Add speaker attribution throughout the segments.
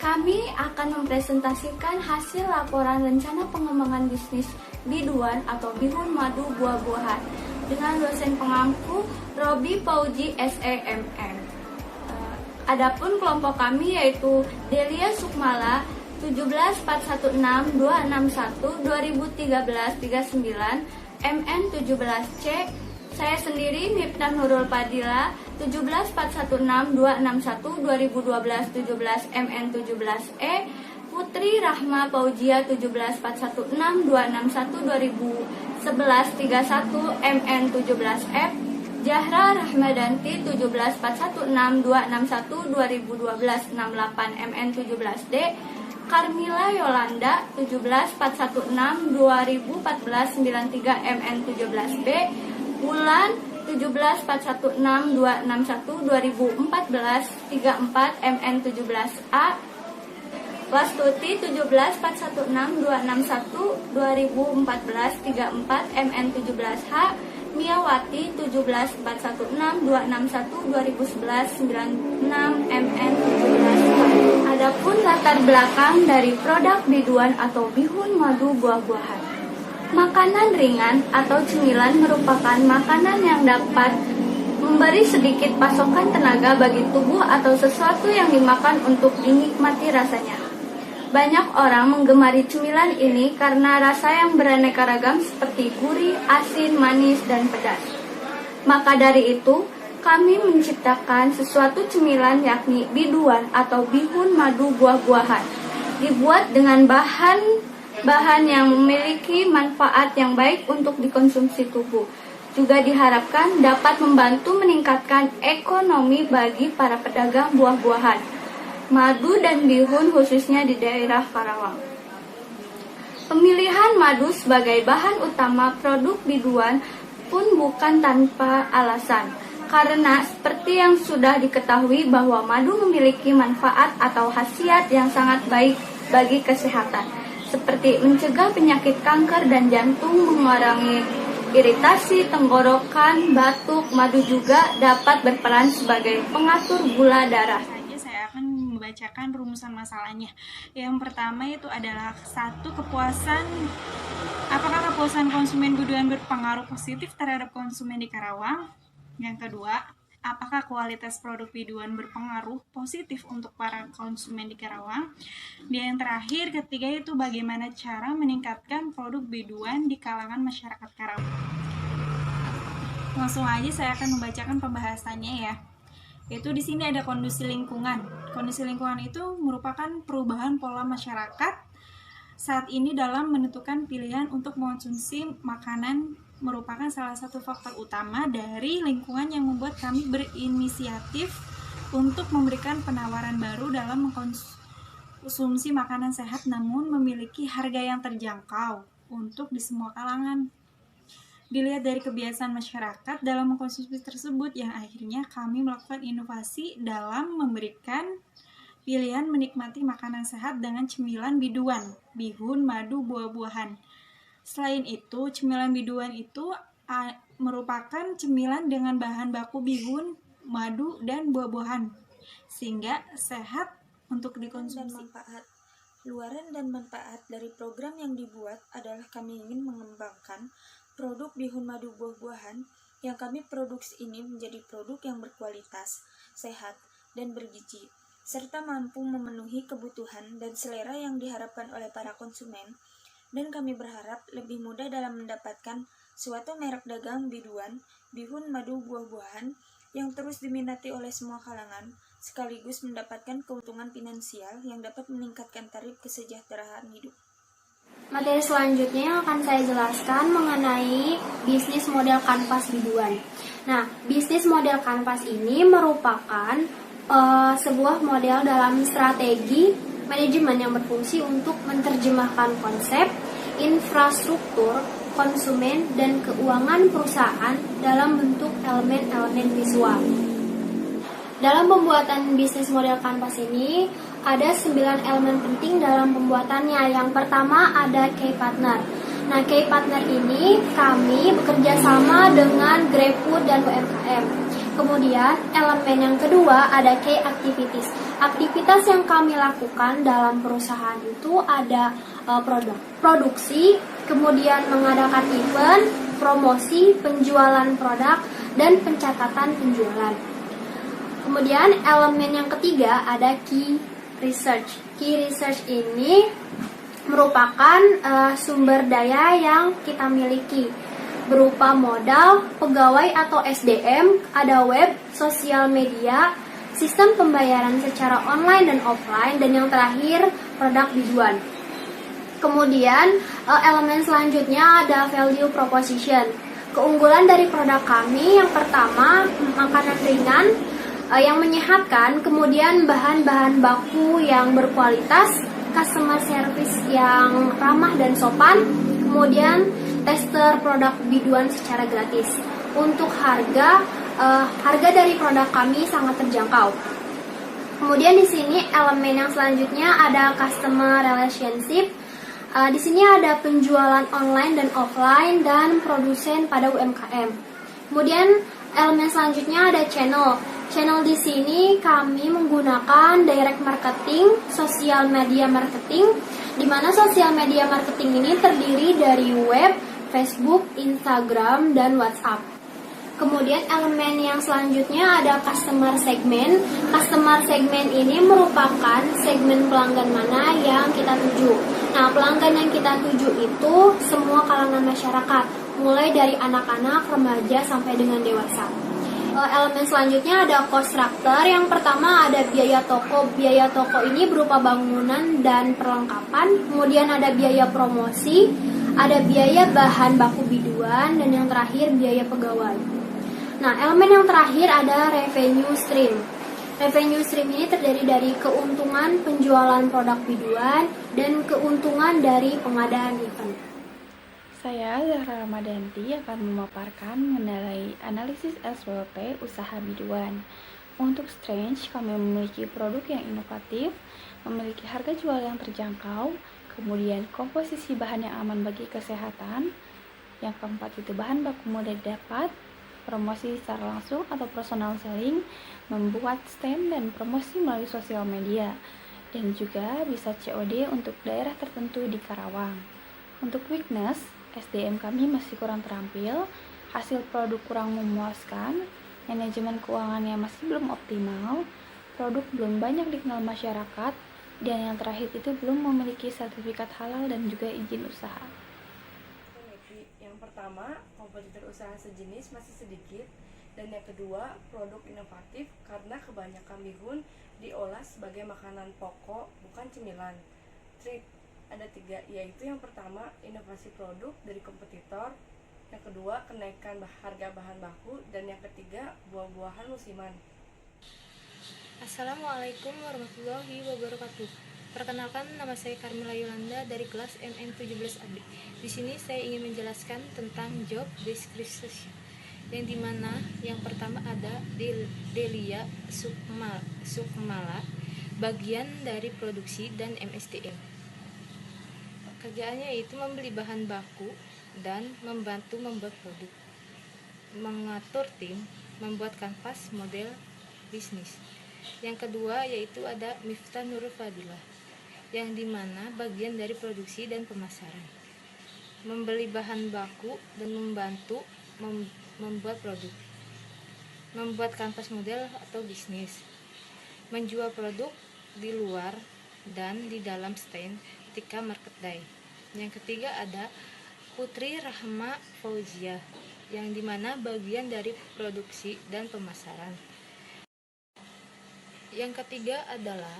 Speaker 1: Kami akan mempresentasikan hasil laporan rencana pengembangan bisnis biduan atau bihun madu buah-buahan dengan dosen pengampu Robi Pauji SEMM. Adapun kelompok kami yaitu Delia Sukmala 17416-261-2013-39 MN 17C. Saya sendiri Miftah Nurul Padilla 17416-261-2012-17 MN 17E. Putri Rahma Paujia 17416-261-2011-31 MN 17F. Jahra Rahmadanti 17416-261-2012-68 MN 17D. Carmila Yolanda 17416-2014-93 MN 17B. Wulan 17416-261-2014-34 MN 17A. Wastuti 17416-261-2014-34 MN 17H. Miawati 17416-261-2011-96 MN 17H. Adapun latar belakang dari produk biduan atau bihun madu buah-buahan. Makanan ringan atau cemilan merupakan makanan yang dapat memberi sedikit pasokan tenaga bagi tubuh atau sesuatu yang dimakan untuk dinikmati rasanya. Banyak orang menggemari cemilan ini karena rasa yang beraneka ragam seperti gurih, asin, manis, dan pedas. Maka dari itu, kami menciptakan sesuatu cemilan yakni biduan atau bihun madu buah-buahan. Dibuat dengan bahan yang memiliki manfaat yang baik untuk dikonsumsi tubuh. Juga diharapkan dapat membantu meningkatkan ekonomi bagi para pedagang buah-buahan, madu dan bihun khususnya di daerah Karawang. Pemilihan madu sebagai bahan utama produk biduan pun bukan tanpa alasan. Karena seperti yang sudah diketahui bahwa madu memiliki manfaat atau khasiat yang sangat baik bagi kesehatan, seperti mencegah penyakit kanker dan jantung, mengurangi iritasi tenggorokan, batuk. Madu juga dapat berperan sebagai pengatur gula darah.
Speaker 2: Saya akan membacakan rumusan masalahnya. Yang pertama itu adalah apakah kepuasan konsumen biduan berpengaruh positif terhadap konsumen di Karawang? Yang kedua, apakah kualitas produk biduan berpengaruh positif untuk para konsumen di Karawang? Dan yang terakhir, ketiga itu bagaimana cara meningkatkan produk biduan di kalangan masyarakat Karawang. Langsung aja saya akan membacakan pembahasannya ya. Yaitu di sini ada kondisi lingkungan. Kondisi lingkungan itu merupakan perubahan pola masyarakat saat ini dalam menentukan pilihan untuk mengonsumsi makanan, merupakan salah satu faktor utama dari lingkungan yang membuat kami berinisiatif untuk memberikan penawaran baru dalam mengkonsumsi makanan sehat namun memiliki harga yang terjangkau untuk di semua kalangan. Dilihat dari kebiasaan masyarakat dalam mengkonsumsi tersebut yang akhirnya kami melakukan inovasi dalam memberikan pilihan menikmati makanan sehat dengan cemilan biduan, bihun, madu, buah-buahan. Selain itu, cemilan biduan itu merupakan cemilan dengan bahan baku bihun, madu, dan buah-buahan, sehingga sehat untuk dikonsumsi.
Speaker 3: Manfaat. Luaran dan manfaat dari program yang dibuat adalah kami ingin mengembangkan produk bihun madu buah-buahan yang kami produksi ini menjadi produk yang berkualitas, sehat, dan bergizi, serta mampu memenuhi kebutuhan dan selera yang diharapkan oleh para konsumen. Dan kami berharap lebih mudah dalam mendapatkan suatu merek dagang biduan, bihun madu buah-buahan yang terus diminati oleh semua kalangan, sekaligus mendapatkan keuntungan finansial yang dapat meningkatkan taraf kesejahteraan hidup.
Speaker 4: Materi selanjutnya yang akan saya jelaskan mengenai bisnis model kanvas biduan. Nah, bisnis model kanvas ini merupakan sebuah model dalam strategi manajemen yang berfungsi untuk menerjemahkan konsep, infrastruktur, konsumen, dan keuangan perusahaan dalam bentuk elemen-elemen visual. Dalam pembuatan bisnis model kanvas ini, ada 9 elemen penting dalam pembuatannya. Yang pertama ada key partner. Nah, key partner ini kami bekerja sama dengan GrabFood dan UMKM. Kemudian elemen yang kedua ada key activities. Aktivitas yang kami lakukan dalam perusahaan itu ada produksi, kemudian mengadakan event, promosi, penjualan produk, dan pencatatan penjualan. Kemudian elemen yang ketiga ada key research. Key research ini merupakan sumber daya yang kita miliki berupa modal, pegawai atau SDM, ada web, sosial media, sistem pembayaran secara online dan offline, dan yang terakhir produk biduan. Kemudian elemen selanjutnya ada value proposition. Keunggulan dari produk kami yang pertama makanan ringan yang menyehatkan, kemudian bahan-bahan baku yang berkualitas, customer service yang ramah dan sopan, kemudian tester produk biduan secara gratis. Untuk harga dari produk kami sangat terjangkau. Kemudian di sini elemen yang selanjutnya ada customer relationship. Di sini ada penjualan online dan offline dan produsen pada UMKM. Kemudian elemen selanjutnya ada channel. Channel di sini kami menggunakan direct marketing, sosial media marketing, di mana sosial media marketing ini terdiri dari web, Facebook, Instagram, dan WhatsApp. Kemudian elemen yang selanjutnya ada customer segment. Customer segment ini merupakan segmen pelanggan mana yang kita tuju. Nah, pelanggan yang kita tuju itu semua kalangan masyarakat, mulai dari anak-anak, remaja, sampai dengan dewasa. Elemen selanjutnya ada cost structure. Yang pertama ada biaya toko. Biaya toko ini berupa bangunan dan perlengkapan. Kemudian ada biaya promosi, ada biaya bahan baku biduan, dan yang terakhir biaya pegawai. Nah, elemen yang terakhir ada revenue stream. Revenue stream ini terdiri dari keuntungan penjualan produk biduan dan keuntungan dari pengadaan event.
Speaker 5: Saya Zahra Ramadanti akan memaparkan mengenai analisis SWOT usaha biduan. Untuk Strange, kami memiliki produk yang inovatif, memiliki harga jual yang terjangkau, kemudian komposisi bahan yang aman bagi kesehatan. Yang keempat itu bahan baku mudah didapat, promosi secara langsung atau personal selling, membuat stand dan promosi melalui sosial media, dan juga bisa COD untuk daerah tertentu di Karawang. Untuk weakness, SDM kami masih kurang terampil, hasil produk kurang memuaskan, manajemen keuangannya masih belum optimal, produk belum banyak dikenal masyarakat, dan yang terakhir itu belum memiliki sertifikat halal dan juga izin usaha.
Speaker 6: Yang pertama, kompetitor usaha sejenis masih sedikit, dan yang kedua, produk inovatif karena kebanyakan bihun diolah sebagai makanan pokok, bukan cemilan. Trik ada 3, yaitu yang pertama, inovasi produk dari kompetitor, yang kedua, kenaikan harga bahan baku, dan yang ketiga, buah-buahan musiman.
Speaker 7: Assalamualaikum warahmatullahi wabarakatuh. Perkenalkan, nama saya Carmela Yolanda dari kelas MN17AB. Di sini saya ingin menjelaskan tentang job description, yang dimana yang pertama ada Delia Sukmala, bagian dari produksi dan MSDM. Kerjaannya itu membeli bahan baku dan membantu membuat produk, mengatur tim, membuat kanvas model bisnis. Yang kedua yaitu ada Miftah Nurul Fadilah, yang dimana bagian dari produksi dan pemasaran, membeli bahan baku dan membantu membuat produk, membuat kanvas model atau bisnis, menjual produk di luar dan di dalam stand ketika market day. Yang ketiga ada Putri Rahma Fauzia, yang dimana bagian dari produksi dan pemasaran. Yang ketiga adalah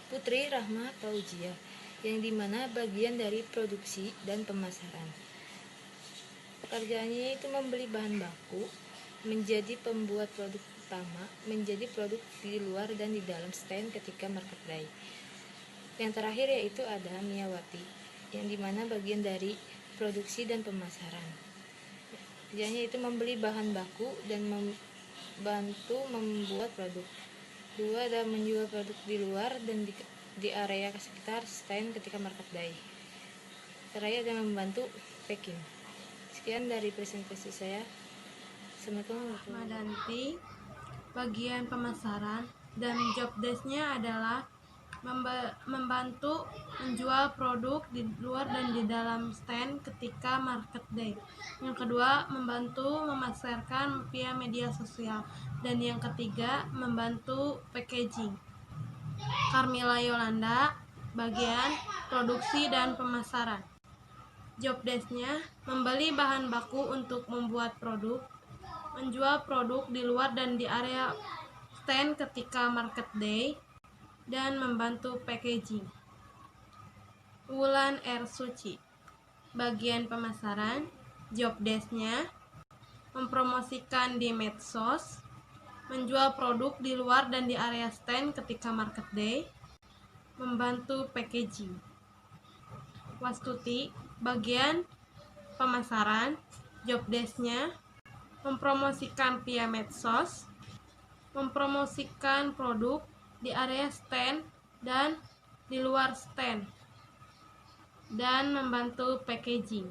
Speaker 7: Putri Rahma Fauzia, yang dimana bagian dari produksi dan pemasaran. Pekerjaannya itu membeli bahan baku, menjadi pembuat produk utama, menjadi produk di luar dan di dalam stand ketika market day. Yang terakhir yaitu ada Miawati, yang dimana bagian dari produksi dan pemasaran. Kerjanya itu membeli bahan baku dan membantu membuat produk. Dua ada menjual produk di luar dan di area sekitar stand ketika market day. Terakhir ada membantu packing. Sekian dari presentasi saya. Assalamualaikum warahmatullahi wabarakatuh.
Speaker 8: bagian pemasaran, dan job desk-nya adalah membantu menjual produk di luar dan di dalam stand ketika market day. Yang kedua, membantu memasarkan via media sosial. Dan yang ketiga, membantu packaging. Carmila Yolanda, bagian produksi dan pemasaran. Job desk-nya membeli bahan baku untuk membuat produk, menjual produk di luar dan di area stand ketika market day, dan membantu packaging. Wulan R. Suci, bagian pemasaran. Job desk-nya mempromosikan di medsos, menjual produk di luar dan di area stand ketika market day, membantu packaging. Wastuti, bagian pemasaran. Job desk-nya mempromosikan via medsos, mempromosikan produk di area stand dan di luar stand, dan membantu packaging.